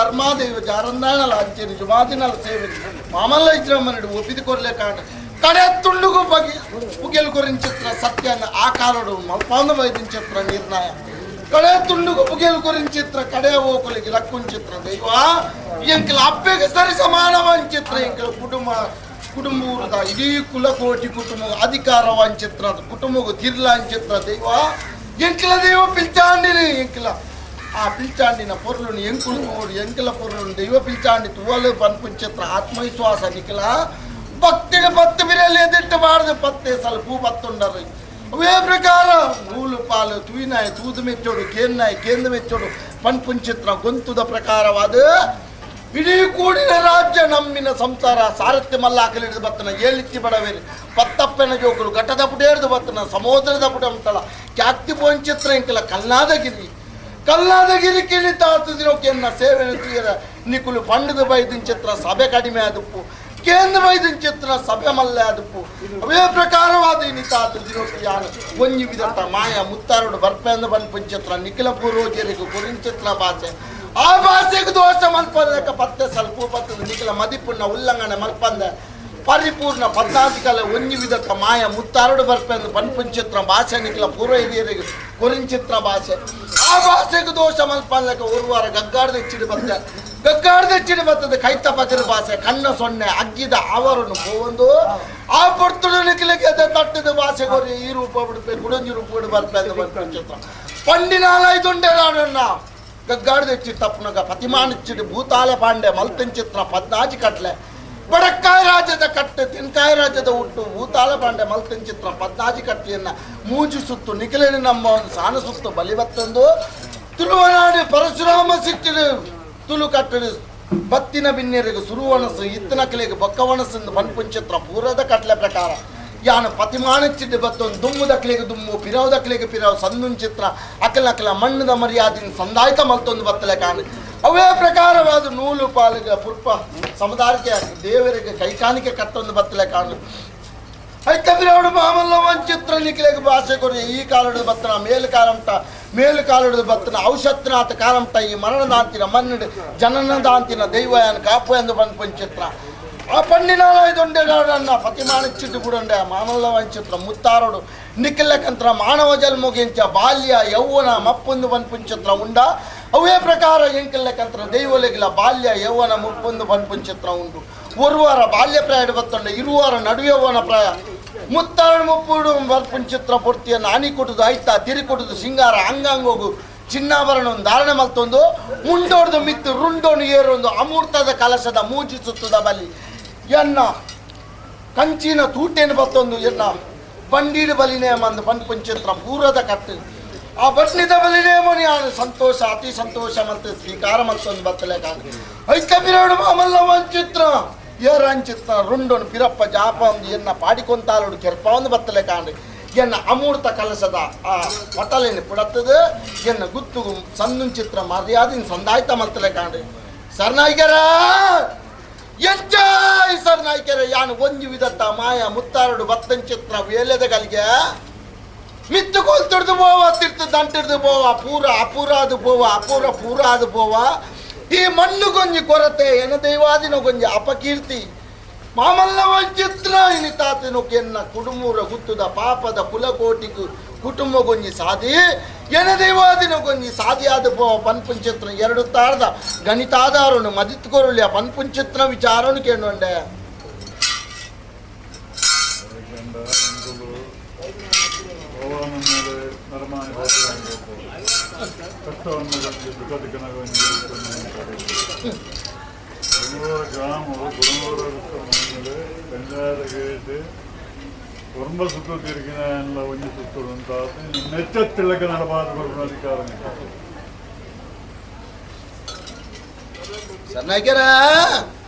ಧರ್ಮಾದೇವ ಜಾರಂದಾಣಲ ಅಂಚೆನಿ ಜುಮಾದಿನಲ ಸೇವೆ ಮಾಮಲ್ಲ ಇಜ್ರಮ್ಮನಡು ಒಪ್ಪಿದು ಕೊರ್ಲೆ ಕಾಣ ಕಡೆ ತುಂಡುಗು ಬಗೆ ಉಗೆಲು ಕೊರಿನ ಚಿತ್ರ ಸತ್ಯನ ಆ ಕಾಲಡು ಮಲ್ಪಾಂದ ವೈದ್ಯನ ಚಿತ್ರ ನಿರ್ಣಯ ಕಡೆ ತುಂಡುಗು ಉಗೆಲು ಕೊರಿನ ಚಿತ್ರ ಕಡೆ ಹೋಗಲಿಗೆ ಲಕ್ಕುನ್ ಚಿತ್ರ ದೈವ ಎಂಕಲ ಅಪ್ಪೆಗೆ ಸರಿ ಸಮಾನವಾನ್ ಚಿತ್ರ ಎಂಕಲ ಕುಟುಂಬದ ಇಡೀ ಕುಲಕೋಟಿ ಕುಟುಂಬ ಅಧಿಕಾರವಾನ್ ಚಿತ್ರ ಕುಟುಂಬಗೂ ತಿರ್ಲಾನ್ ಚಿತ್ರ ದೈವ ಎಂಕಲ ದೈವ ಪಿಲ್ಚಾಂಡಿನಿ ಎಂಕಲ ಆ ಪಿಲ್ಚಾಂಡಿನ ಪೊರ್ಲುని ಎಂಕುಲು ನೋಡಿ ಎಂಕಲ ಪೊರ್ಲುని ದೈವ ಪಿಲ್ಚಾಂಡಿ ತುವಲು ಪನ್ಪುನ್ ಚಿತ್ರ ಆತ್ಮವಿಶ್ವಾಸ ನಿಖಲ ಭಕ್ತಿಗೆ ಪತ್ತು ಬಿರಲಿ ಎದಿಟ್ಟು ಮಾಡಿದ ಪತ್ತೆ ಸ್ವಲ್ಪ ಪತ್ತುಂಡರು ಅವೇ ಪ್ರಕಾರ ಮೂಲು ಪಾಲು ತುಯಿನಾಯಿ ತೂದು ಮೆಚ್ಚೋಡು ಕೇನ್ನಾಯಿ ಕೇಂದ್ರ ಮೆಚ್ಚೋಡು ಪನ್ಪುನ್ ಚಿತ್ರ ಗೊಂತುದ ಪ್ರಕಾರವಾದ ಇಡೀ ಕೂಡಿನ ರಾಜ್ಯ ನಮ್ಮಿನ ಸಂಸಾರ ಸಾರಥ್ಯ ಮಲ್ಲಾಕಲಿ ಹಿಡಿದು ಬತ್ತನ ಏಳಿತ್ತಿ ಬಡವೇರಿ ಪತ್ತಪ್ಪನ ಜೋಕುಲು ಘಟ್ಟದ ಪುಟ ಹಿಡಿದು ಬತ್ತನ ಸಮುದ್ರದ ಪುಟ ಅಂತಳ ಕ್ಯಾಕ್ತಿ ಪೋನ್ ಚಿತ್ರ ಎಂಕಲ ಕಲ್ಲಾದಗಿರಿ ಕಿಳಿತಾತದಿರೋಕೆನ್ನ ಸೇವೆ ನಿಕುಲು ಪಂಡದ ಬೈದಿನ ಚಿತ್ರ ಸಭೆ ಕಡಿಮೆ ಆದಪ್ಪು ಕೇಂದ್ರ ವೈದ್ಯನ ಚಿತ್ರ ಸಭೆ ಮಲ್ಲೆ ಆದಪ್ಪು ಅವೇ ಪ್ರಕಾರವಾದ ನಿತಾತದಿರೋಕೆ ಯಾನು ಒಂಜಿ ವಿಧತ್ತ ಮಾಯ ಮುತ್ತಾರೋಡು ಬರ್ಪೆಂದ ಬಂದ್ಪುನ್ ಚಿತ್ರ ನಿಖಿಲ ಪೂರ್ವಜರಿಗೂ ಕುರಿನ್ ಚಿತ್ರ ಭಾಷೆ ಆ ಭಾಷೆಗೆ ದೋಷ ಮಲ್ಪದಕ ಪತ್ತೆ ಸ್ವಲ್ಪ ಪತ್ತದ ನಿಖಿಲ ಮದಿಪುಣ್ಣ ಉಲ್ಲಂಘನೆ ಮಲ್ಪಂದ ಪರಿಪೂರ್ಣ ಪದ್ನಾಧಿಕಲ ಒಂಜಿ ವಿಧಕ್ಕ ಮಾಯ ಮುತ್ತಾರೋಡು ಬರ್ಪೆಂದ ಬಂದ್ಪುನ್ ಚಿತ್ರ ಭಾಷೆ ನಿಖಿಲ ಪೂರ್ವ ಹಿರಿಯರಿಗೆ ಕುರಿನ್ ಚಿತ್ರ ಭಾಷೆ ಆ ಭಾಷೆಗೆ ದೋಷ ಮಲ್ಪದಕ ಒಂದು ವಾರ ಗಗ್ಗಾಡ್ದೆಚ್ಚಿಡಿ ಬರ್ತದೆ ಕೈತ ಪಕರ ಭಾಷೆ ಕಣ್ಣ ಸೊನ್ನೆ ಅಗ್ಗಿದ ಅವರನ್ನು ಹೋಗೊಂದು ಆ ಪೊರ್ತುಡು ನಿಖಿಲಿಗೆ ತಟ್ಟದ ಭಾಷೆ ಕೊರಿ ಈ ರೂಪ ಬಿಡ್ಬೇಕು ಗುಡಂಜಿ ರೂಪ ಬಿಡು ಬರ್ಪೆ ಚಿತ್ರ ಪಂಡಿನಾಲೈದುಂಡೆ ನಾಡನ್ನ ಗಗ್ಗಾಡ್ದೆಚ್ಚಿ ತಪ್ಪನಗ ಪತಿಮಾನಿಚ್ಚಿಡಿ ಭೂತಾಲೆ ಪಾಂಡೆ ಮಲ್ತನ್ ಚಿತ್ರ ಪದ್ನಾಜಿ ಕಟ್ಲೆ ಬಡಕ್ಕಾಯ ರಾಜ್ಯದ ಕಟ್ಟೆ ತಿನ್ಕಾಯ ರಾಜ್ಯದ ಹುಟ್ಟು ಭೂತಾಲ ಪಾಂಡೆ ಮಲ್ತನ್ ಚಿತ್ರ ಪದ್ನಾಜಿ ಕಟ್ಲೆಯನ್ನ ಮೂಜಿ ಸುತ್ತು ನಿಖಿಲಿನ ನಮ್ಮ ಒಂದು ಸಾನ ಸುತ್ತು ಬಲಿವತ್ತೊಂದು ತುಳುವನಾಡಿ ಪರಶುರಾಮ ಸಿಕ್ಕಿಡು ತುಳು ಕಟ್ಟಡು ಬತ್ತಿನ ಬಿನ್ನೆರಿಗೆ ಸುರುವಣಸು ಇತ್ತನ ಕಲೆಗೆ ಬೊಕ್ಕವಣಸಂದು ಪನ್ಪುನ್ ಚಿತ್ರ ಪೂರದ ಕಟ್ಲೆ ಪ್ರಕಾರ ಯಾನು ಪತಿಮಾನಿಚ್ಚಿಟ್ಟು ಬತ್ತೊಂದು ದುಮ್ಮುದ ಕಲೆಗೆ ದುಮ್ಮು ಪಿರವದ ಕಲೆಗೆ ಪಿರವು ಸಂದುನ್ ಚಿತ್ರ ಅಕಲ ಮಣ್ಣದ ಮರ್ಯಾದಿನ ಸಂದಾಯಕ ಮಲ್ತೊಂದು ಬತ್ತಲೆ ಕಾಣಿ ಅವೇ ಪ್ರಕಾರವಾದ ನೂಲು ಪಾಲಿಗೆ ಪುರ್ಪ ಸಮುದಾಯಕ್ಕೆ ದೇವರಿಗೆ ಕೈಕಾಣಿಕೆ ಕಟ್ಟೊಂದು ಬತ್ತಲೆ ಕಾಣು ಐತಬಿರವಡು ಮಾಮಲ್ಲ ಒಂದು ಚಿತ್ರ ನಿಖಿಲೆಗೆ ಭಾಷೆ ಕೊರಿ ಈ ಕಾಲದ ಬತ್ತನ ಮೇಲು ಕಾಲದ ಬತ್ತನ ಔಷಧನಾಥ ಕಾಲಂಟ ಈ ಮರಣದಾಂತಿನ ಮನ್ನಡು ಜನನದಾಂತಿನ ದೈವಯನ ಕಾಪು ಎಂದು ಪನ್ಪುನ್ ಚಿತ್ರ ಆ ಪಂಡಿನಾಲಯದೊಂಡೆಗಾಡನ್ನ ಪತಿಮಾನಿಚ್ಚಿಟ್ಟು ಬಿಡಂಡೆ ಮಾಮಲ್ಲ ಒಂದು ಚಿತ್ರ ಮುತ್ತಾರೋಡು ನಿಖಿಲಕಂತ್ರ ಮಾನವ ಜನ್ಮಗೆಂಚ ಬಾಲ್ಯ ಯೌವನ ಮಪ್ಪೊಂದು ಪನ್ಪುನ್ ಚಿತ್ರ ಉಂಡ ಅವೇ ಪ್ರಕಾರ ಎಂಕಿಲ್ಲಕಂತ್ರ ದೈವಲೆಗಿಲ ಬಾಲ್ಯ ಯೌವನ ಮುಪ್ಪೊಂದು ಪನ್ಪುನ್ ಚಿತ್ರ ಉಂಟು ಒರುವಾರ ಬಾಲ್ಯ ಪ್ರಾಯ ಬತ್ತೊಂಡ ಇರುವಾರ ನಡುಯೌವನ ಪ್ರಾಯ ಮುತ್ತಾರಡು ಮುಪ್ಪುಡು ಪನ್ಪುನ್ ಚಿತ್ರ ಪೂರ್ತಿಯನ್ನು ಆನಿ ಕೊಟ್ಟುದು ಆಯ್ತಾ ತಿರಿ ಕೊಟ್ಟುದು ಸಿಂಗಾರ ಅಂಗಾಂಗೋಗು ಚಿನ್ನಾಭರಣ ಒಂದು ಧಾರಣೆ ಮಲ್ತೊಂದು ಮುಂಡೋಡ್ದು ಮಿತ್ತು ರುಂಡೋನು ಏರೊಂದು ಅಮೂರ್ತದ ಕಲಶದ ಮೂಜಿ ಸುತ್ತದ ಬಲಿ ಎನ್ನ ಕಂಚಿನ ತೂಟೇನು ಬತ್ತೊಂದು ಎನ್ನ ಬಂಡೀಡು ಬಲಿನೇ ಮಂದು ಪನ್ಪುನ್ ಚಿತ್ರ ಪೂರದ ಕಟ್ಟು ಆ ಬಟ್ನಿದ ಬಲಿನೇ ಮನಿ ಸಂತೋಷ ಅತಿ ಸಂತೋಷ ಮತ್ತೆ ಸ್ವೀಕಾರ ಮತ್ತೊಂದು ಬತ್ತಲೆ ಕಾಣಿ ಐಕಬಿರೋಡು ಮಾಮಲ್ಲ ಒಂದು ಚಿತ್ರ ಏರಾನ್ ಚಿತ್ರ ರುಂಡೋನು ಪಿರಪ್ಪ ಜಾಪ ಒಂದು ಎನ್ನ ಪಾಡಿಕೊಂತಾಲೋಡು ಕೆರ್ಪ ಒಂದು ಬತ್ತಲೆ ಕಾಣಿ ಎನ್ನ ಅಮೂರ್ತ ಕಲಸದ ಆ ಹೊಟಲೇನು ಪುಡತ್ತದು ಎನ್ನ ಗುತ್ತು ಸಂದುನ್ ಚಿತ್ರ ಮರ್ಯಾದಿನ ಸಂದಾಯ್ತ ಮತ್ತಲೆ ಕಾಣಿ ಸರ್ನಾಯ್ಕರ ಎಂಜಾಯ್ ಸರ್ನಾಯ್ಕರ ಯಾನು ಒಂಜಿ ವಿಧತ್ತ ಮಾಯ ಮುತ್ತಾರಡು ಬತ್ತನ್ ಚಿತ್ರ ವೇಲೆದ ಗಲಿಗೆ ಮಿತ್ತು ಕೊಲ್ತಿಡ್ದು ಬೋವ ತಿರ್ತು ದಂಟಿಡ್ದು ಬೋವ ಅಪೂರಾದು ಬೋವ ಪೂರಾದು ಬೋವ ಈ ಮಣ್ಣು ಗೊಂಜಿ ಕೊರತೆ ಎನ್ನ ದೈವಾದಿನ ಗೊಂಜಿ ಅಪಕೀರ್ತಿ ಮಾಮಲ್ಲ ಚಿತ್ರ ಇನಿತಾತನಕ್ಕೆ ಎನ್ನ ಕುಡುಮೂರ ಗುತ್ತುದ ಪಾಪದ ಕುಲಕೋಟಿಗೂ ಕುಟುಂಬ ಗೊಂಜಿ ಸಾಧಿ ಎನ ದೈವಾದಿನ ಗೊಂಜಿ ಸಾಧಿಯಾದ ಪನ್ಪುನ್ ಚಿತ್ರ ಎರಡು ತಾರದ ಗಣಿತಾಧಾರನು ಮದಿತ್ಕೊರಲಿ ಆ ಪನ್ಪುನ್ ಚಿತ್ರ ವಿಚಾರನು ಕೇಳೊಂಡೆ ரொம்ப சுத்தம் இருக்கிற ஒன்று சுத்தம் நெச்சத்திலக்க நடப்பாது அதிகாரம் ಸರ್ನಾಯ್ಕರ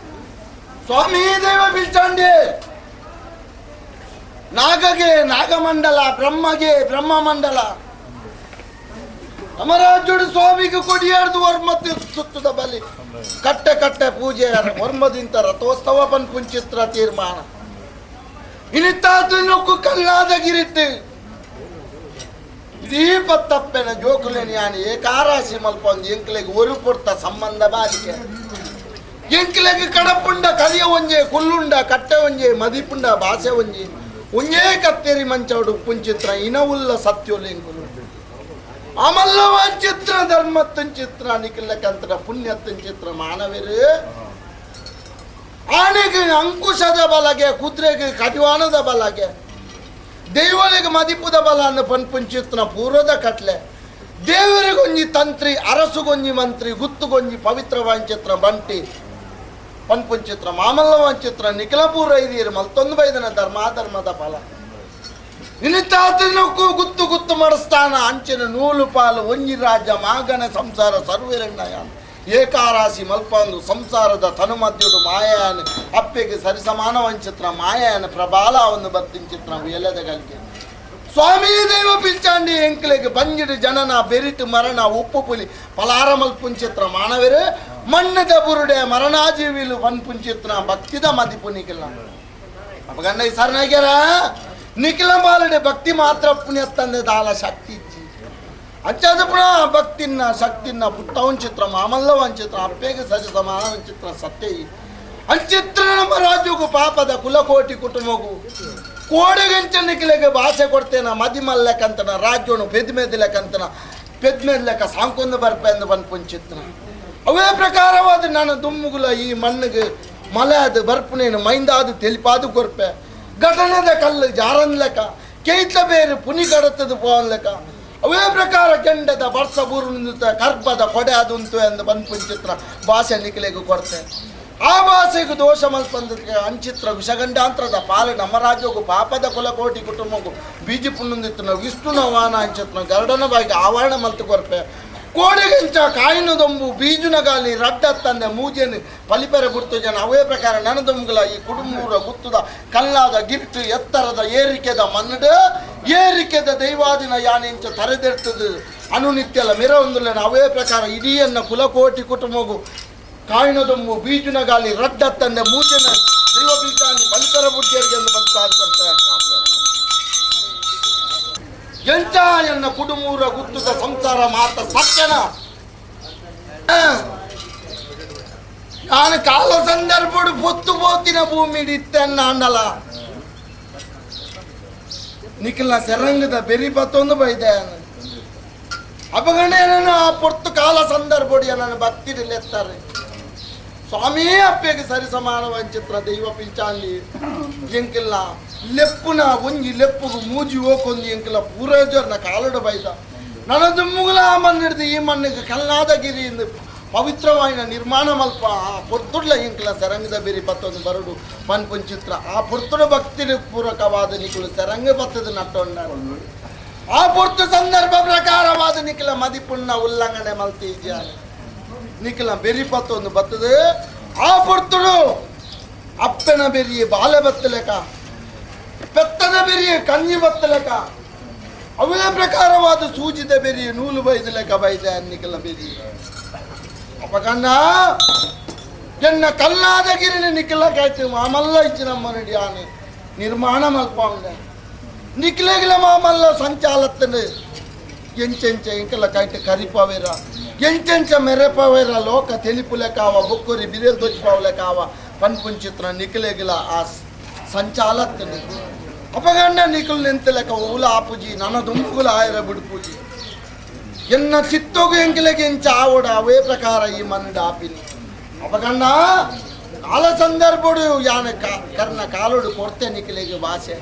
ಸ್ವಾಮಿ ದೇವ ಬಿಲ್ಚಾಂಡಿ ನಾಗಗೆ ನಾಗಮಂಡಲ ಬ್ರಹ್ಮಗೆ ಬ್ರಹ್ಮಮಂಡಲ ಅಮರಾಜುಡು ಸ್ವಾಮಿಗೆ ಕೊಡಿಯಾಡ್ದು ವರ್ಮತಿ ಸುತ್ತದ ಬಲಿ ಕಟ್ಟೆ ಪೂಜೆ ವರ್ಮದಿಂತ ರಥೋತ್ಸವ ಪನ್ಪುನ್ ಚಿತ್ರ ತೀರ್ಮಾನ ಇನಿತಾತು ನೊಕ್ಕು ಕಲ್ಲಾದಗಿರಿಟ್ಟು ಇದೀ ಪತ್ತಪ್ಪೆನ ಜೋಕುಲೇನಿ ಯಾನಿ ಏಕಾರಾಶಿ ಮಲ್ಪೊಂದು ಎಂಕ್ಲೆಗೆ ಒರು ಪೊರ್ತ ಸಂಬಂಧ ಬಾಲಿಕೆ ಎಂಕ್ಲೆಗೆ ಕಡಪುಂಡ ಕಲಿಯ ಒಂಜೆ ಕುಲ್ಲುಂಡ ಕಟ್ಟೆ ಒಂಜೆ ಮದಿಪುಂಡ ಭಾಷೆ ಒಂಜಿ ಒಂಜೇ ಕತ್ತೇರಿ ಮಂಚವಡು ಪುಂಚಿತ್ರ ಇನವುಲ್ಲ ಸತ್ಯೋಲೆಂಗುಲು ಅಮಲ್ಲ ಚಿತ್ರ ಧರ್ಮತ್ತನ್ ಚಿತ್ರ ನಿಖಿಲ್ಲಕಂತರ ಪುಣ್ಯತ್ತನ್ ಚಿತ್ರ ಮಾನವರೇ ಆನೆಗೆ ಅಂಕುಶದ ಬಲಗೆ ಕುದುರೆಗೆ ಕಡಿವಾಣದ ಬಲಗೆ ದೈವಲಿಗೆ ಮದಿಪುದ ಬಲ ಅನ್ನು ಪನ್ಪುಂಚಿತ್ರ ಪೂರ್ವದ ಕಟ್ಲೆ ದೇವರಿಗೊಂಜಿ ತಂತ್ರಿ ಅರಸುಗೊಂಜಿ ಮಂತ್ರಿ ಗುತ್ತುಗೊಂಜಿ ಪವಿತ್ರ ವಾಂಚಿತ್ರ ಬಂಟಿ ಪನ್ಪುಂಚಿತ್ರ ಮಾಮಲ್ಲ ವಾಂಚಿತ್ರ ನಿಖಿಲಪೂರ ಹಿರಿಯರು ಮಲ್ತೊಂದು ಬೈದನ ಧರ್ಮಾಧರ್ಮದ ಫಲ ಇನಿತಾತನಕ್ಕೂ ಗುತ್ತು ಗುತ್ತು ಮಾಡಿಸ್ತಾನ ಅಂಚಿನ ನೂಲು ಪಾಲು ಒಂಜಿ ರಾಜ್ಯ ಮಾಗನ ಸಂಸಾರ ಸರ್ವೇರಣ್ಣಯ ಏಕಾರಾಶಿ ಮಲ್ಪಂದು ಸಂಸಾರದ ತನುಮದ್ಯುಡು ಮಾಯಾನ ಅಪ್ಪೆಗೆ ಸರಿಸಮಾನ ವಂಚಿತ್ರ ಮಾಯಾನ ಪ್ರಬಾಲ ಒಂದು ಬರ್ತಿನ ಚಿತ್ರ ಎಲೆದ ಗಲ್ಗೆ ಸ್ವಾಮಿ ದೇವ ಪಿಲ್ಚಾಂಡಿ ಎಂಕ್ಲೆಗೆ ಬಂಜಿಡು ಜನನ ಬೆರಿಟು ಮರಣ ಉಪ್ಪು ಪುಲಿ ಪಲಾರ ಮಲ್ಪುಂಚಿತ್ರ ಮಾನವರೇ ಮಣ್ಣದ ಬುರುಡೆ ಮರಣಾಜೀವಿಲು ಪನ್ಪುಂಚಿತ್ರ ಭಕ್ತಿದ ಮದಿಪು ನಿಖಿಲ ಅಪಗಂಡ ಈ ಸರ್ನಾಗ್ಯಾರ ನಿಖಿಲ ಬಾಲಡೆ ಭಕ್ತಿ ಮಾತ್ರ ಪುಣ್ಯ ತಂದೆ ದಾಲ ಶಕ್ತಿ ಇಜ್ಜಿ ಅಂಚಾದ ಪುನಃ ಭಕ್ತಿನ ಶಕ್ತಿನ ಪುಟ್ಟವನ್ ಚಿತ್ರ ಮಾಮಲ್ಲವನ್ ಚಿತ್ರ ಅಪ್ಪೆಗೆ ಸರಿ ಸಮಾನವನ್ ಚಿತ್ರ ಸತ್ಯ ಅಂಚಿತ್ರ ನಮ್ಮ ರಾಜ್ಯಗೂ ಪಾಪದ ಕುಲಕೋಟಿ ಕುಟುಂಬಗೂ ಕೋಡೆಗಂಚ ನಿಖಿಲೆಗೆ ಭಾಷೆ ಕೊಡ್ತೇನ ಮದಿಮಲ್ ಲೆಕ್ಕಂತನ ರಾಜ್ಯನು ಪೆದ್ಮೇದ್ ಲೆಕ್ಕಂತನ ಪೆದ್ಮೇದ್ ಲೆಕ್ಕ ಸಾಂಕೊಂದು ಬರ್ಪೆ ಎಂದು ಬಂದ್ಪುನ್ ಚಿತ್ರ ಅವೇ ಪ್ರಕಾರವಾದ ನಾನು ದುಮ್ಮುಗುಲ ಈ ಮಣ್ಣಿಗೆ ಮಳೆ ಅದು ಬರ್ಪುನೇನು ಮೈಂದಾದು ತೆಲಿಪಾದು ಕೊರ್ಪೆ ಘಟನದ ಕಲ್ಲು ಜಾರನ್ ಲೆಕ್ಕ ಕೈತ ಬೇರೆ ಪುನಿ ಕಡತದ ಪೋನ್ ಲೆಕ್ಕ ಅವೇ ಪ್ರಕಾರ ಕೆಂಡದ ವರ್ಷ ಬೂರು ಕರ್ಬದ ಕೊಡೆ ಅದುಂಟು ಎಂದು ಬಂದ್ಪುಂಚಿತ್ರ ಭಾಷೆ ನಿಖಿಲೆಗೂ ಕೊಡ್ತೆ ಆ ಭಾಷೆಗೂ ದೋಷ ಮಲ್ಪಂದಕ್ಕೆ ಅಂಚಿತ್ರ ವಿಷಗಂಡಾಂತರದ ಪಾಲು ನಮ್ಮ ರಾಜ್ಯಗೂ ಪಾಪದ ಕುಲಕೋಟಿ ಕುಟುಂಬಗೂ ಬೀಜಿ ಪುಣ್ಣಂದಿತ್ತು ವಿಷ್ಣುನ ವಾಹನ ಅಂಚಿತ್ರ ಗರುಡನ ಬಾಯಿಗೆ ಆವರಣ ಮಲ್ತು ಕೊರ್ಪೆ ಕೋಡೆಗೆಂಚ ಕಾಯಿನದೊಂಬು ಬೀಜುನ ಗಾಲಿ ರಡ್ಡ ತಂದೆ ಮೂಜೆನು ಪಲಿಪೆರೆ ಬಿಡ್ತು ಜನ ಅವೇ ಪ್ರಕಾರ ನನದೊಂಬುಗಳ ಈ ಕುಡುಂಬೂರ ಗುತ್ತುದ ಕಲ್ಲಾದ ಗಿರ್ಟು ಎತ್ತರದ ಏರಿಕೆದ ಮನ್ನಡ ಏರಿಕೆದ ದೈವಾದಿನ ಯಾನೆಂಚ ತರೆದೆಡ್ತದು ಅನುನಿತ್ಯಲ ಮೆರವೊಂದುಲೇನ ಅವೇ ಪ್ರಕಾರ ಇಡೀಯನ್ನ ಕುಲಕೋಟಿ ಕುಟುಂಬಗೂ ಕಾಯಿನದೊಂಬು ಬೀಜುನ ಗಾಲಿ ರಡ್ಡ ತಂದೆ ಮೂಜೆನ ದೈವ ಬೀಜಾನಿ ಪಲಿಪೆರೆ ಬುಡ್ಡಿಯರಿಗೆ ಎಂದು ಬಂದು ಸಾಧು ಬರ್ತಾರೆ ಎಂಚ ಎನ್ನ ಕುಡುಮೂರ ಗುತ್ತುದ ಸಂಸಾರ ಮಾತ ಸತ್ಯನ ನಾನು ಕಾಲ ಸಂದರ್ಭಡು ಪೊತ್ತು ಪೋತಿನ ಭೂಮಿ ಇತ್ತನ್ನ ಅಂಡಲ ನಿಖಿಲ ಸೆರಂಗದ ಬೆರಿ ಬತ್ತೊಂದು ಬೈದೆ ಅಪಗಣೇನ ಆ ಪೊತ್ತು ಕಾಲ ಸಂದರ್ಭಡಿ ನನ್ನ ಭಕ್ತಿಲೆತ್ತಾರೆ ಸ್ವಾಮಿ ಅಪ್ಪೆಗೆ ಸರಿ ಸಮಾನ ವಂಚಿತ್ರ ದೈವ ಪಿಂಚಾಂಗಿ ಎಂಕಿಲ್ಲ ಲೆಪ್ಪುನ ಒಂಜಿ ಲೆಪ್ಪುಗು ಮೂಜಿ ಹೋಕೊಂದು ಎಂಕಿಲ್ಲ ಪೂರೈಜರ್ನ ಕಾಲಡ ಬೈದ ನನ್ನದು ಮುಗುಲ ಮಣ್ಣಿಡ್ದು ಈ ಮಣ್ಣಿಗೆ ಕಲ್ಲಾದ ಗಿರಿಯಿಂದ ಪವಿತ್ರವಾಯಿನ ನಿರ್ಮಾಣ ಮಲ್ಪ ಆ ಪೊರ್ತುಡ್ಲ ಎಂಕಿಲ್ಲ ಸೆರಂಗದ ಬೇರಿ ಪತ್ತೊಂದು ಬರಡು ಪನ್ಪುನ್ ಚಿತ್ರ ಆ ಪೊರ್ತುಡ ಭಕ್ತಿ ಪೂರಕವಾದ ನಿಖಿಲು ಸೆರಂಗ ಬತ್ತದ ನಟ್ಟೊಂಡ ಆ ಪೊರ್ತು ಸಂದರ್ಭ ಪ್ರಕಾರವಾದ ನಿಖಿಲ ಮದಿಪುಣ್ಣ ಉಲ್ಲಂಘನೆ ಮಲ್ತಿ ಇದೆಯಾನೆ ನಿಖಿಲ ಬೆರಿ ಪತ್ತೊಂದು ಬತ್ತದ ಆ ಪೊರ್ತುಡು ಅಪ್ಪನ ಬೆರಿಯ ಬಾಲೆ ಬತ್ತಲೆಕ ಪೆತ್ತದ ಬೆರಿಯ ಕನ್ನಿ ಬತ್ತಲೆಕ ಅವೇ ಪ್ರಕಾರವಾದ ಸೂಜಿದ ಬೆರಿಯ ನೂಲು ಬೈದ ಲೆಕ್ಕ ಬೈದೆ ಅನ್ನಿಕಲ್ಲ ಬೆರಿ ಅಪಗಣ್ಣ ಎನ್ನ ಕಲ್ಲಾದ ಗಿರಿನ ನಿಖಿಲಕಾಯ್ತು ಮಾಮಲ್ಲ ಇಚ್ಚಿ ನಮ್ಮ ನಡಿ ಆನೆ ನಿರ್ಮಾಣ ಮಲ್ಪ ನಿಖಿಲಗಿಲ ಮಾಮಲ್ಲ ಸಂಚಾಲತ್ತನ ಎಂಚೆಂಚ ಎಂಕಲ ಕಾಯ್ತು ಕರಿಪವೇರ ಎಂಚೆಂಚ ಮೆರೆಪವೇರ ಲೋಕ ತೆಲಿಪುಲೆ ಕಾವ ಬೊಕ್ಕುರಿ ಬಿರೇಲ್ ದೊಚ್ಚಿಪಾವಲೆ ಕಾವ ಪನ್ಪುನ್ ಚಿತ್ರ ನಿಖಿಲೆಗಿಲ ಆ ಸಂಚಾಲತ್ತನ ಅಪಗಂಡ ನಿಖಿಲ್ ನಿಂತಲೆಕ ಊಲ ಆಪುಜಿ ನನ್ನ ದುಂಬುಗುಲ ಆಯರ ಬಿಡುಪೂಜಿ ಎನ್ನ ಚಿತ್ತೋಗು ಎಂಕಿಲೆಗೆ ಎಂಚ ಆವಡ ಅವೇ ಪ್ರಕಾರ ಈ ಮನ್ನಡ ಆಪಿನಿ ಅಪಗಂಡ ಕಾಲ ಸಂದರ್ಭಡು ಯಾನ ಕರ್ಣ ಕಾಲೋಡು ಕೊಡ್ತೆ ನಿಖಿಲೆಗೆ ಭಾಷೆ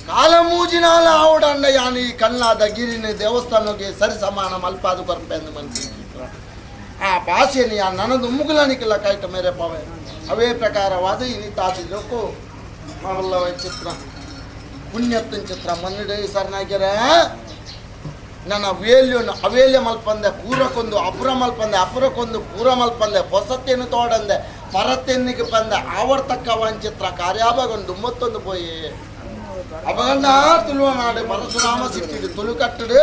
ಕಾಲ ಮೂಜಿನಾಲ ಆವಡ ಅಂಡ ಯಾನ ಈ ಕಣ್ಣಾದ ಗಿರಿನ ದೇವಸ್ಥಾನಕ್ಕೆ ಸರಿ ಸಮಾನ ಮಲ್ಪಾದು ಬರ್ಪೆ ಎಂದು ಮನ್ಸಿ ಆ ಭಾಷೆನಿ ಆ ನನ್ನದು ಮುಗುಲ ನಿಖಿಲ ಕಾಯ್ತ ಮೇರೆ ಪವೆ ಅವೇ ಪ್ರಕಾರವಾದ ಇನಿತಾದಿದ್ದಕ್ಕೂ ಅವಲ್ಲ ಚಿತ್ರ ಪುಣ್ಯತ್ತನ ಚಿತ್ರ ಮನ್ನಡೆ ಸರ್ನಾಗ್ಯಾರ ನನ್ನ ಅವೇಲ್ಯ ಮಲ್ಪಂದೆ ಪೂರಕ್ಕೊಂದು ಅಪುರ ಮಲ್ಪಂದೆ ಅಪುರಕ್ಕೊಂದು ಪೂರ ಮಲ್ಪಂದೆ ಹೊಸತ್ತೇನು ತೋಡಂದೆ ಪರತ್ತೆನ್ನಿಗೆ ಬಂದೆ ಆವರ್ತಕ್ಕವನ್ ಚಿತ್ರ ಕಾರ್ಯಾಭಗೊಂಡು 91 ಪೋಯಿ ಅಪಗಂಡ ತುಳುವನಾಡು ಪರಶುರಾಮ ಸಿಕ್ಕಿಡು ತುಳು ಕಟ್ಟಡು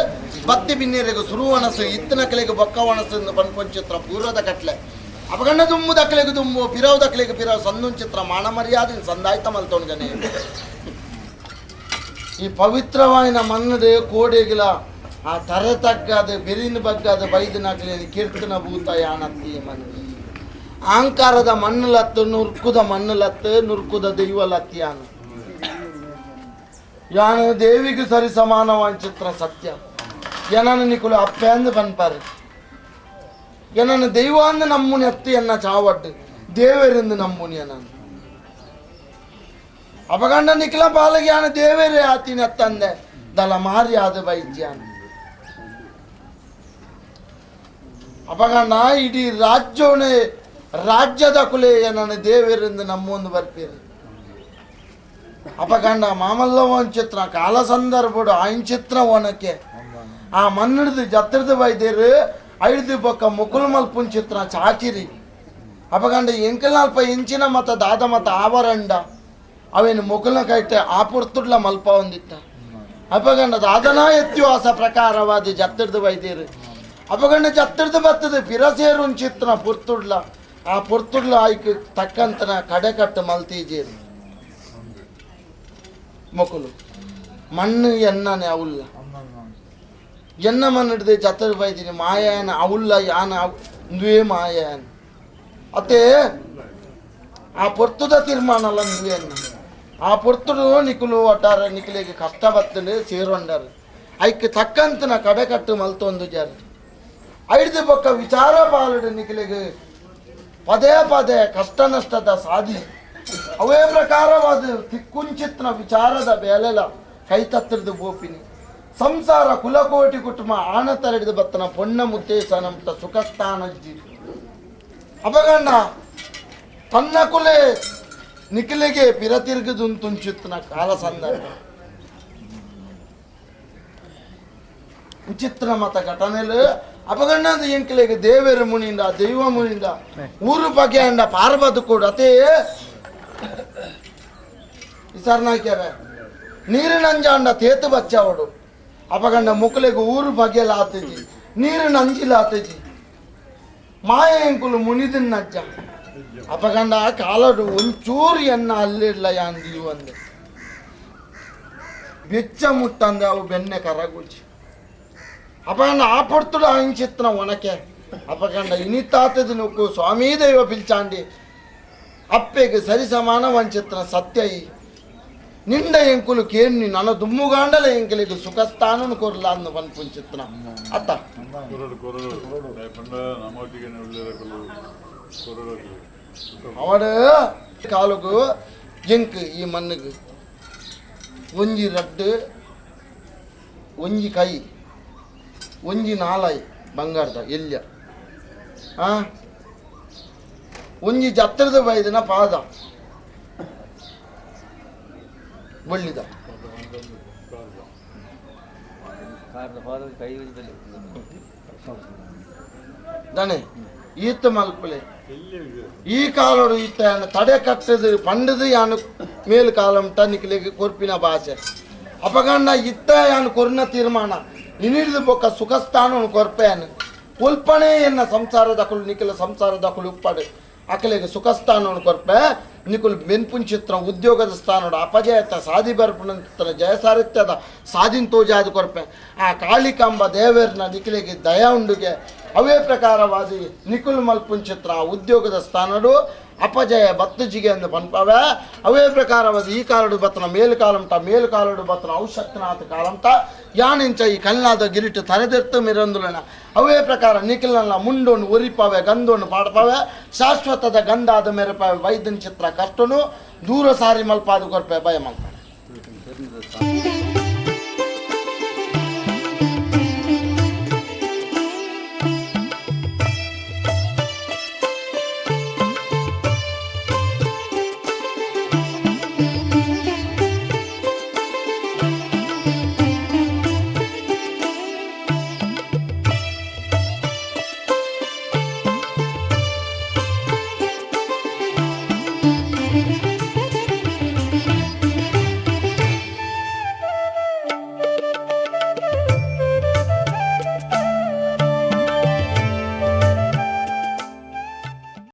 ಬತ್ತಿ ಬಿನ್ನೀರಿಗೆ ಸುರುವಣಸು ಇತ್ತಿನ ಕಲೆಗೆ ಬೊಕ್ಕವಣಸು ಪನ್ಪೊಂದು ಚಿತ್ರ ಪೂರ್ವದ ಕಟ್ಲೆ ಅಪಗಂಡ ದುಮ್ಮು ದಕ್ಕಲೆಗೆ ದುಮ್ಮು ಪಿರವು ದಕ್ಕಲೆಗೆ ಪಿರವು ಸಂದೊಂದು ಚಿತ್ರ ಮಾನ ಮರ್ಯಾದಿನ ಸಂದಾಯ್ತ ಮಲ್ತೊಣ್ಗನೆ ಈ ಪವಿತ್ರವಾಯಿನ ಮನ್ನಡೆ ಕೋಡೆಗಿಲ ಆ ತರೆ ತಗ್ಗದ ಬೆರಿನ ಬಗ್ಗದ ಬೈದನಾಗ್ಲಿ ಕೀರ್ತನ ಭೂತ ಯಾನತ್ತಿ ಮನ್ನಿ ಅಹಂಕಾರದ ಮಣ್ಣುಲತ್ತು ನುರ್ಕುದ ಮಣ್ಣುಲತ್ತು ನುರ್ಕುದ ದೈವಲತ್ತಿ ಯಾನು ಯಾನು ದೇವಿಗೆ ಸರಿ ಸಮಾನವಾಂಚಿತ್ರ ಸತ್ಯ ಏನನ್ನು ನಿಕುಲು ಅಪ್ಪೆ ಅಂದು ಪನ್ಪಾರು ಏನನ್ನು ದೈವ ಅಂದು ನಮ್ಮುನಿ ಅತ್ತಿ ಎನ್ನ ಚಾವಟ್ಟು ದೇವರಿಂದ ನಮ್ಮುನಿ ನಾನು ಅಪಗಂಡ ನಿಖಿಲ ಪಾಲಗ್ಯಾನ ದೇವರೇ ಆತಿನ ಅತ್ತಂದೆ ದಲ ಮಾರಿ ಆದ ಬೈಜ್ಯಾನ ಅಪಗಂಡ ಇಡೀ ರಾಜ್ಯವನೇ ರಾಜ್ಯದ ಕುಲೆ ನನ್ನ ದೇವರಿಂದ ನಮ್ಮೊಂದು ಬರ್ತೀರಿ ಅಪಗಂಡ ಮಾಮಲ್ಲ ಒಂದು ಚಿತ್ರ ಕಾಲ ಸಂದರ್ಭಡು ಆಯ್ನ ಚಿತ್ರ ಒನಕ್ಕೆ ಆ ಮಣ್ಣಿಡ್ದು ಜತ್ರದ ಬೈದೇರು ಐದು ಪಕ್ಕ ಮುಕುಲ್ ಮಲ್ಪುನ್ ಚಿತ್ರ ಚಾಕಿರಿ ಅಪಗಂಡ ಎಂಕಲ್ನಲ್ಪ ಇಂಚಿನ ಮತ ದಾದ ಮತ ಆವರಂಡ ಅವೇನು ಮುಕುಲ್ನ ಕೈಟೆ ಆಪುರ್ತುಡ್ಲ ಮಲ್ಪ ಹೊಂದಿತ್ತ ಅಪಗಂಡ ದಾದನ ಎತ್ಯುವಾಸ ಪ್ರಕಾರವಾದ ಜತ್ತರ್ದು ಬೈದೇರು ಅಪಗಂಡ ಜತ್ತರ್ದು ಬರ್ತದೆ ಪಿರಸೇರು ಒಂದು ಚಿತ್ರ ಪುರ್ತುಡ್ಲ ಆ ಪುರ್ತುಡ್ಲ ಆಯ್ಕೆ ತಕ್ಕಂತನ ಕಡೆ ಕಟ್ಟು ಮಲ್ತೀಜೇರು ಮೊಕುಲು ಮಣ್ಣು ಎನ್ನನೆ ಅವಲ್ಲ ಎನ್ನ ಮಣ್ಣಿಡ್ದೆ ಜತ್ತರ್ ಬೈದೀನಿ ಮಾಯಾನ ಅವಲ್ಲ ಯಾನ ನುವೇ ಮಾಯಾನ ಅತ್ತೆ ಆ ಪೊರ್ತುದ ತೀರ್ಮಾನ ಅಲ್ಲ ನುವೇನ ಆ ಪೊರ್ತುಡು ನಿಕುಲು ಒಟ್ಟಾರ ನಿಖಿಲಿಗೆ ಕಷ್ಟ ಬರ್ತದೆ ಸೇರೊಂಡಾರ ಐಕ್ಕೆ ತಕ್ಕಂತನ ಕಡೆ ಕಟ್ಟು ಮಲ್ತೊಂದು ಜಾರ ಐದು ಪಕ್ಕ ವಿಚಾರ ಪಾಲಡು ನಿಖಿಲಿಗೆ ಪದೇ ಪದೇ ಕಷ್ಟ ನಷ್ಟದ ಸಾಧಿ ಅವೇ ಪ್ರಕಾರವಾದ ತಿಕ್ಕುಂಚಿತ್ನ ವಿಚಾರದ ಬೇಲೆಲ ಕೈ ತತ್ತಿರ್ದು ಬೋಪಿನಿ ಸಂಸಾರ ಕುಲಕೋಟಿ ಕುಟುಂಬ ಆಣ ತರಡಿದ ಬತ್ತನ ಪೊಣ್ಣ ಮುತ್ತೇಶ ನಮ್ತ ಸುಖಸ್ಥಾನಜ್ಜಿ ಅಪಗಂಡ ತನ್ನ ಕುಲೆ ನಿಖಿಲಿಗೆ ಪಿರತಿರ್ಗದುಂತುಂಚಿತ್ನ ಕಾಲ ಸಂದರ್ಭ ವಿಚಿತ್ರ ಮತ ಘಟನೆಲು ಅಪಗಂಡ ಎಂಕಿಲೆಗೆ ದೇವೇರ ಮುನಿಂದ ದೈವ ಮುನಿಂದ ಊರು ಬಗೆಯಂಡ ಪಾರ್ಬದು ಕೂಡ ಅತೇ ವಿಚಾರನಾಕ್ಯಾರ ನೀರಿನಂಜಾಂಡ ತೇತು ಬಚ್ಚಾವಡು ಅಪಗಂಡ ಮುಕ್ಕಲೆಗೆ ಊರು ಬಗೆಯಲ್ಲ ಆತಜಿ ನೀರಿನ ಅಂಜಿಲ ಆತಜಿ ಮಾಯ ಎಂಕುಲು ಮುನಿದಿನ್ನಜ್ಜ ಅಪಗಂಡ ಕಾಲಡು ಒಂಚೂರು ಎನ್ನ ಅಲ್ಲಿಡ್ಲ ಯಾಂದಿ ಒಂದೆ ಬೆಚ್ಚ ಮುಟ್ಟಂದೆ ಅವು ಬೆನ್ನೆ ಕರಗುಜಿ ಅಪಗಂಡ ಆ ಪೊರ್ತುಡು ಆಯ್ನ ಚಿತ್ರ ಒನಕೆ ಅಪಗಂಡ ಇನಿತಾತದ ನುಕ್ಕು ಸ್ವಾಮೀ ದೈವ ಪಿಲ್ಚಾಂಡಿ ಅಪ್ಪೆಗೆ ಸರಿ ಸಮಾನ ವಂಚಿತ್ರ ಸತ್ಯ ಈ ನಿಂಡ ಎಂಕುಲು ಕೇಣಿ ನನ್ನ ದುಮ್ಮುಗಾಂಡಲ ಎಂಕಲಿಗೆ ಸುಖಸ್ಥಾನನು ಕೊರ್ಲ ಅಂದು ಪನ್ಪುನ್ ಚಿತ್ರ ಅತ್ತ ಅವಡು ಕಾಲುಗು ಎಂಕ್ ಈ ಮಣ್ಣಿಗೆ ಒಂಜಿ ರಡ್ಡು ಒಂಜಿ ಕೈ ಒಂಜಿ ನಾಲಾಯಿ ಬಂಗಾರದ ಎಲ್ಯ ಒಂಜಿ ಜತ್ತರದ ಬೈದನ ಪಾದ ಒಳ್ಳಿದ ದನೆ ಈತ ಮಲ್ಪಲೆ ಈ ಕಾಲೋಡು ಈತ ತಡೆ ಕಟ್ಟದು ಪಂಡದು ಯಾನು ಮೇಲು ಕಾಲಂಟ ನಿಖಿಲಿಗೆ ಕೊರ್ಪಿನ ಭಾಷೆ ಅಪಗಂಡ ಇತ್ತ ಯಾನು ಕೊರ್ನ ತೀರ್ಮಾನ ಇನಿಡಿದು ಬೊಕ್ಕ ಸುಖಸ್ಥಾನ ಕೊರ್ಪೆಯಾನು ಉಲ್ಪಣೆ ಎನ್ನ ಸಂಸಾರದ ಕುಳು ನಿಖಿಲ ಸಂಸಾರದ ಕುಳು ಉಪ್ಪಡು ಅಕಲಿಗೆ ಸುಖಸ್ಥಾನವನ್ನು ಕೊರ್ಪೆ ನಿಕುಲ್ ಬೆನ್ಪುನ್ ಚಿತ್ರ ಉದ್ಯೋಗದ ಸ್ಥಾನೋಡು ಅಪಜಯತ ಸಾಧಿ ಬರ್ಪುನ ಜಯ ಸಾರಿತ್ಯದ ಸಾಧಿನ್ ತೋಜಾದ ಕೊರ್ಪೆ ಆ ಕಾಳಿಕಾಂಬ ದೇವೇರ್ನ ನಿಖಿಲಿಗೆ ದಯ ಉಂಡುಗೆ ಅವೇ ಪ್ರಕಾರವಾದಿ ನಿಕುಲ್ ಮಲ್ಪುನ್ ಚಿತ್ರ ಉದ್ಯೋಗದ ಸ್ಥಾನಡು ಅಪಜಯ ಬತ್ತಜಿಗೆ ಎಂದು ಪನ್ಪವೆ ಅವೇ ಪ್ರಕಾರವಾದ ಈ ಕಾಲಡು ಬತ್ತನ ಮೇಲು ಕಾಲಡು ಬತ್ತನ ಔಷಕ್ತಿನಾಥ ಕಾಲಂತ ಯಾನಿಂಚ ಈ ಕಲ್ನಾದ ಗಿರಿಟು ತನೆದೆರ್ತು ಮಿರಂದುಲನ ಅವೇ ಪ್ರಕಾರ ನಿಖಿಲನ ಮುಂಡೋನು ಒರಿಪವೆ ಗಂಧೋನು ಪಾಡ್ಪವೆ ಶಾಶ್ವತದ ಗಂಧಾದ ಮೆರಪವೆ ವೈದ್ಯನ ಚಿತ್ರ ಕಷ್ಟನು ದೂರ ಸಾರಿ ಮಲ್ಪಾದು ಕೊರ್ಪೆ ಭಯ ಮಲ್ಪವೆ